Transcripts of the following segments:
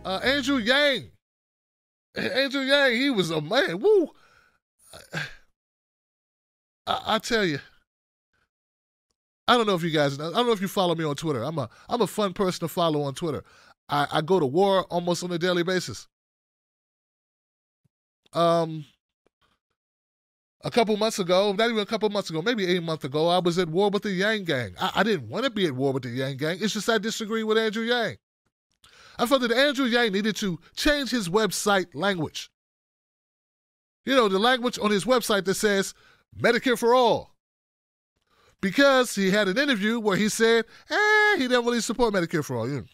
Andrew Yang. Andrew Yang, he was a man. Woo! I tell you, I don't know if you guys know. I don't know if you follow me on Twitter. I'm a fun person to follow on Twitter. I go to war almost on a daily basis. A couple months ago, not even a couple months ago, maybe 8 months ago, I was at war with the Yang Gang. I didn't want to be at war with the Yang Gang. It's just I disagree with Andrew Yang. I felt that Andrew Yang needed to change his website language. You know, the language on his website that says Medicare for all. Because he had an interview where he said, he didn't really support Medicare for all. You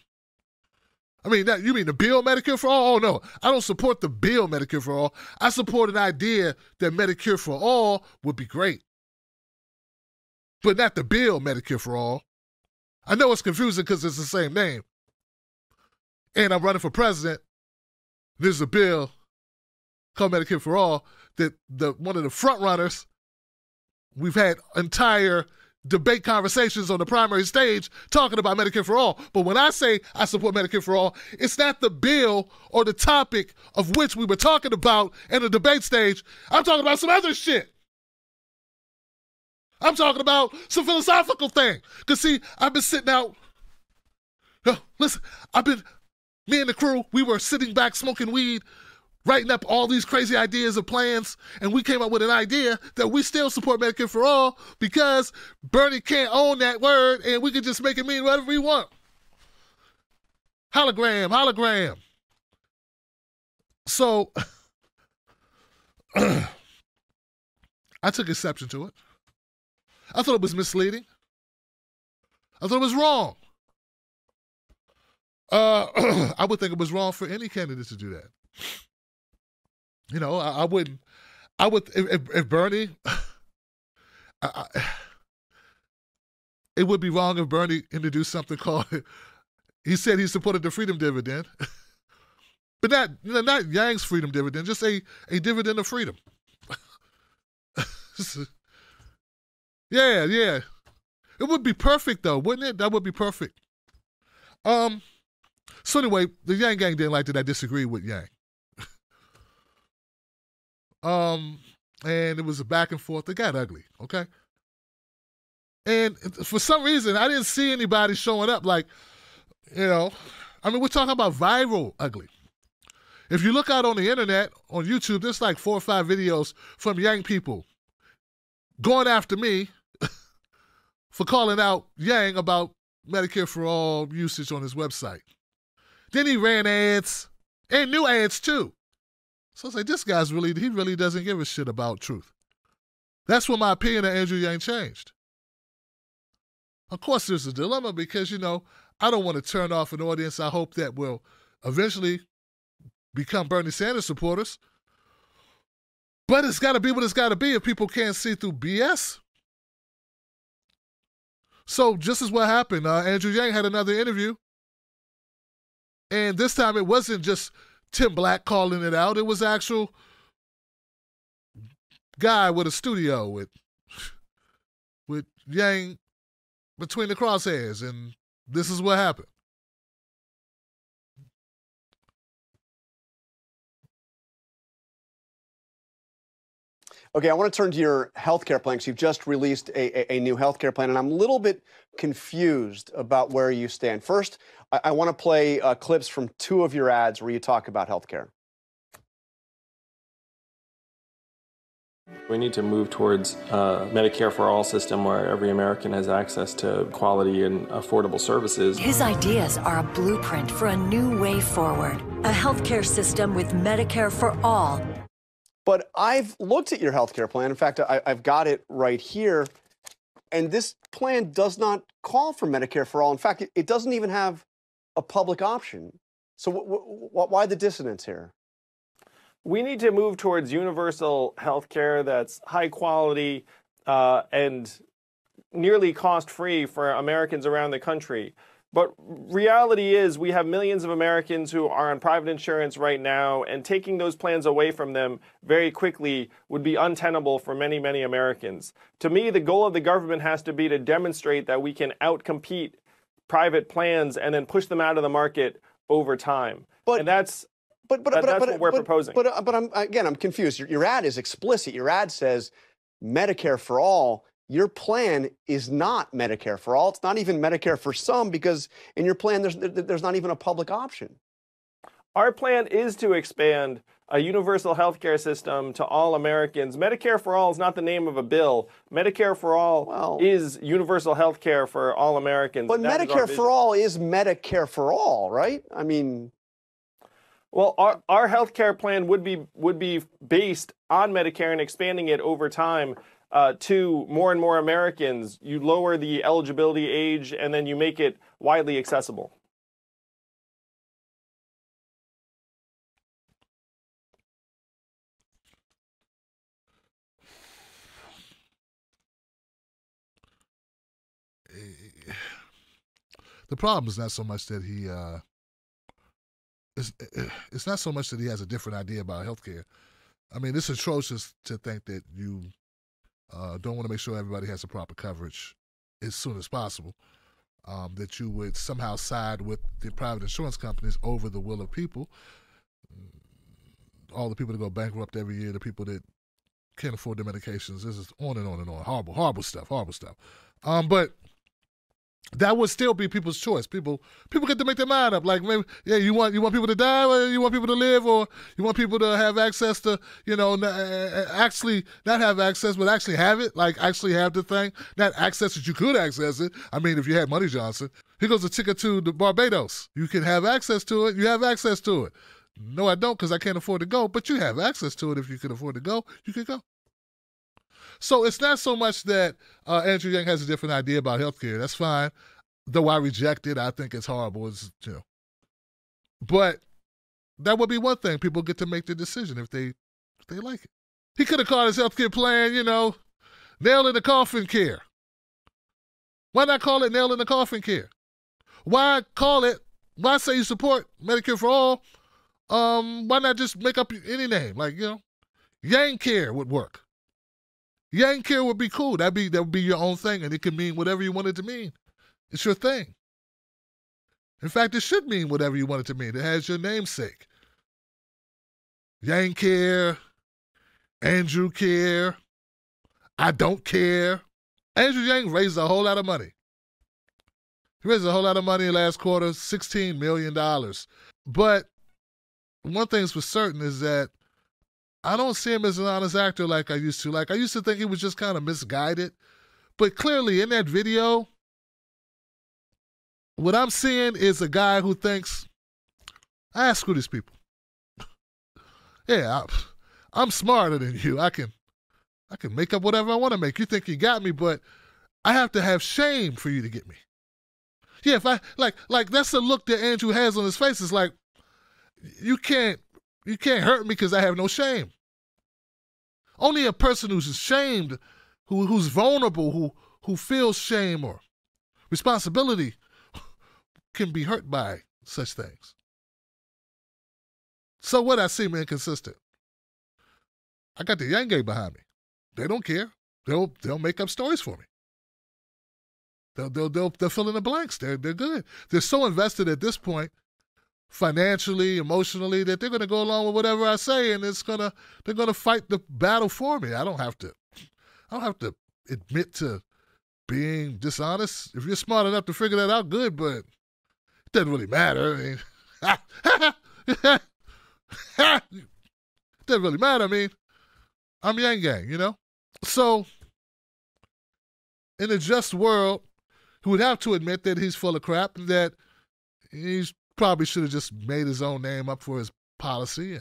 mean the bill Medicare for all? Oh, no, I don't support the bill Medicare for all. I support an idea that Medicare for all would be great. But not the bill Medicare for all. I know it's confusing because it's the same name. And I'm running for president. There's a bill called Medicare for all that one of the front runners, we've had entire debate conversations on the primary stage talking about Medicare for all. But when I say I support Medicare for all, it's not the bill or the topic of which we were talking about in the debate stage. I'm talking about some other shit. I'm talking about some philosophical thing. Because, see, I've been sitting out. Listen, me and the crew, we were sitting back smoking weed, writing up all these crazy ideas and plans, and we came up with an idea that we still support Medicare for all because Bernie can't own that word and we can just make it mean whatever we want. Hologram. So, I took exception to it. I thought it was misleading. I thought it was wrong. I would think it was wrong for any candidate to do that. You know, I would, if Bernie, it would be wrong if Bernie introduced something called, he said he supported the freedom dividend, but not Yang's freedom dividend, just a dividend of freedom. Yeah. It would be perfect though, wouldn't it? That would be perfect. So anyway, the Yang Gang didn't like that I disagreed with Yang. And it was a back and forth. It got ugly, okay? And for some reason, I didn't see anybody showing up like, we're talking about viral ugly. If you look out on the internet, on YouTube, there's like 4 or 5 videos from Yang people going after me for calling out Yang about Medicare for all usage on his website. Then he ran ads, and new ads too. So I was like, this guy's he really doesn't give a shit about truth. That's when my opinion of Andrew Yang changed. Of course, there's a dilemma because, I don't want to turn off an audience I hope that will eventually become Bernie Sanders supporters. But it's got to be what it's got to be if people can't see through BS. So just as what happened, Andrew Yang had another interview. And this time it wasn't just Tim Black calling it out. It was actual guy with a studio with Yang between the crosshairs. And this is what happened. Okay, I want to turn to your healthcare plan because you've just released a new healthcare plan, and I'm a little bit confused about where you stand. First, I want to play clips from 2 of your ads where you talk about healthcare. We need to move towards a Medicare for all system where every American has access to quality and affordable services. His ideas are a blueprint for a new way forward. A healthcare system with Medicare for all. But I've looked at your healthcare plan. In fact, I've got it right here. And this plan does not call for Medicare for all. In fact, it doesn't even have a public option. So why the dissonance here? We need to move towards universal health care that's high quality and nearly cost-free for Americans around the country. But reality is we have millions of Americans who are on private insurance right now, and taking those plans away from them very quickly would be untenable for many, many Americans. To me, the goal of the government has to be to demonstrate that we can outcompete private plans and then push them out of the market over time. But- And that's But that's what we're proposing. But I'm confused. Your ad is explicit. Your ad says Medicare for all. Your plan is not Medicare for all. It's not even Medicare for some, because in your plan there's not even a public option. Our plan is to expand a universal healthcare system to all Americans. Medicare for all is not the name of a bill. Medicare for all is universal healthcare for all Americans. But Medicare for all is Medicare for all, right? I mean, well, our healthcare plan would be based on Medicare and expanding it over time to more and more Americans. You lower the eligibility age and then you make it widely accessible. The problem is not so much that it's not so much that he has a different idea about healthcare. I mean, it's atrocious to think that you don't want to make sure everybody has the proper coverage as soon as possible, that you would somehow side with the private insurance companies over the will of people. All the people that go bankrupt every year, the people that can't afford their medications, this is on and on and on. Horrible stuff. But that would still be people's choice. People get to make their mind up. Like, maybe, yeah, you want people to die, or you want people to live, or you want people to have access to, actually not have access, but actually have it. Like, actually have the thing, not access that you could access it. I mean, if you had Money Johnson, here goes a ticket to the Barbados. You can have access to it. You have access to it. No, I don't, because I can't afford to go. But you have access to it. If you can afford to go, you can go. So it's not so much that Andrew Yang has a different idea about healthcare. That's fine. Though I reject it, I think it's horrible. But that would be one thing. People get to make the decision if they like it. He could have called his healthcare plan, nail in the coffin care. Why not call it nail in the coffin care? Why say you support Medicare for all? Why not just make up any name? Like, Yang Care would work. Yang Care would be cool. That would be your own thing, and it can mean whatever you want it to mean. It's your thing. In fact, it should mean whatever you want it to mean. It has your namesake. Yang Care, Andrew Care, I don't care. Andrew Yang raised a whole lot of money. He raised a whole lot of money last quarter, $16 million. But one thing's for certain is that I don't see him as an honest actor like I used to. Like, I used to think he was just kind of misguided. But clearly, in that video, what I'm seeing is a guy who thinks, screw these people. Yeah, I'm smarter than you. I can make up whatever I want to make. You think you got me, but I have to have shame for you to get me. Yeah, if I like that's the look that Andrew has on his face. It's like, you can't hurt me because I have no shame. Only a person who's ashamed, who's vulnerable, who feels shame or responsibility can be hurt by such things. So what? I seem inconsistent. I got the Yang Gang behind me. They don't care. They'll make up stories for me. They'll fill in the blanks. They're good. They're so invested at this point, financially, emotionally, that they're going to go along with whatever I say, and they're going to fight the battle for me. I don't have to admit to being dishonest. If you're smart enough to figure that out, good, but it doesn't really matter. I mean, it doesn't really matter. I mean, I'm Yang Gang, So, in a just world, he would have to admit that he's full of crap and that he's probably should have just made his own name up for his policy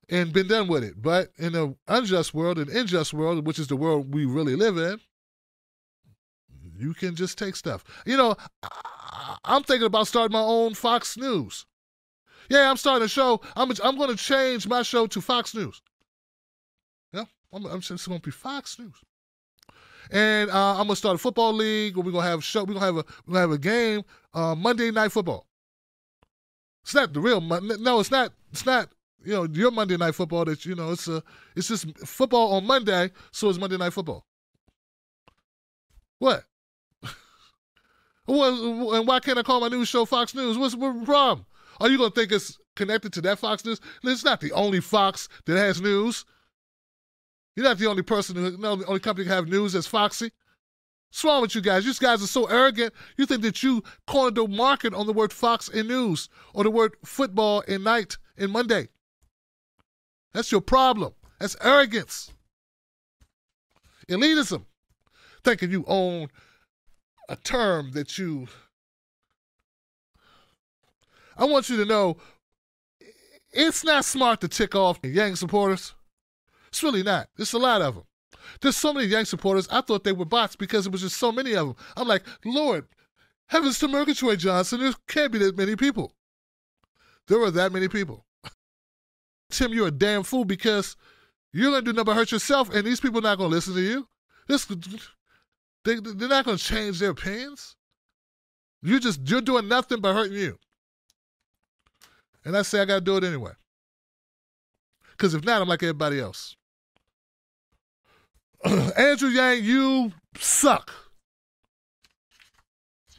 and been done with it. But in an unjust world, an unjust world, which is the world we really live in, you can just take stuff. I'm thinking about starting my own Fox News. Yeah, I'm starting a show. I'm going to change my show to Fox News. Yeah, I'm just going to be Fox News. And I'm gonna start a football league. Where we're gonna have a show. We're gonna have a game. Monday Night Football. It's not the real. No, it's not. It's not. Your Monday Night Football. That It's just football on Monday. So it's Monday Night Football. What? And why can't I call my news show Fox News? What's the problem? Are you going to think it's connected to that Fox News? It's not the only Fox that has news. You're not the only person, the only company that have news that's Foxy. What's wrong with you guys? You guys are so arrogant. You think that you cornered the market on the word Fox in news or the word football in night in Monday. That's your problem. That's arrogance. Elitism. Thinking you own a term that you... I want you to know, it's not smart to tick off Yang supporters. It's really not. There's a lot of them. There's so many Yang supporters, I thought they were bots because it was just so many of them. I'm like, Lord, heavens to Murgatroyd Johnson, there can't be that many people. There are that many people. Tim, you're a damn fool because you're going to do nothing but hurt yourself, and these people are not going to listen to you. They're not going to change their opinions. You're doing nothing but hurting you. And I say I got to do it anyway. Because if not, I'm like everybody else. Andrew Yang, you suck.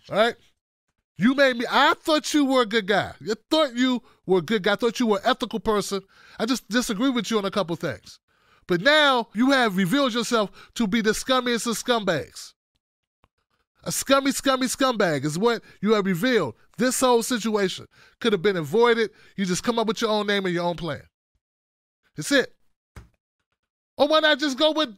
All right? You made me, I thought you were a good guy. I thought you were a good guy. I thought you were an ethical person. I just disagree with you on a couple things. But now you have revealed yourself to be the scummiest of scumbags. A scummy scumbag is what you have revealed. This whole situation could have been avoided. You just come up with your own name and your own plan. That's it. Or why not just go with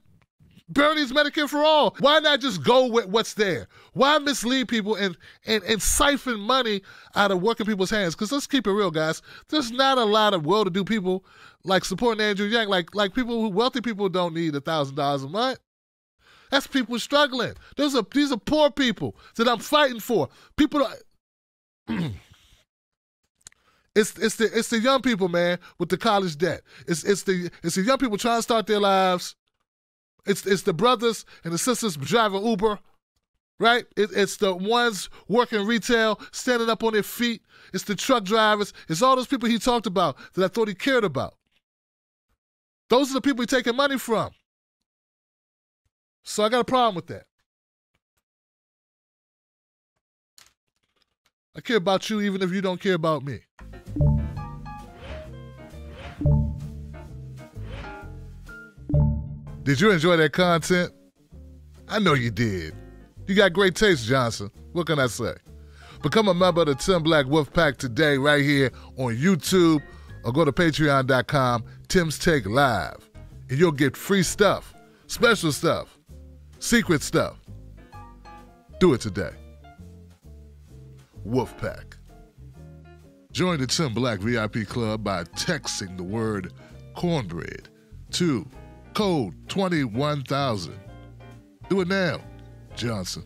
Bernie's Medicare for All? Why not just go with what's there? Why mislead people and siphon money out of working people's hands? Because let's keep it real, guys. There's not a lot of well-to-do people like supporting Andrew Yang. Like people wealthy people don't need $1,000 a month. That's people struggling. These are poor people that I'm fighting for. People It's the young people, man, with the college debt. It's the young people trying to start their lives. It's the brothers and the sisters driving Uber, right? It's the ones working retail, standing up on their feet. It's the truck drivers. It's all those people he talked about that I thought he cared about. Those are the people he's taking money from. So I got a problem with that. I care about you even if you don't care about me. Did you enjoy that content? I know you did. You got great taste, Johnson. What can I say? Become a member of the Tim Black Wolf Pack today right here on YouTube or go to patreon.com, Tim's Take Live. And you'll get free stuff, special stuff, secret stuff. Do it today. Wolfpack. Join the Tim Black VIP Club by texting the word cornbread to code 21000. Do it now, Johnson.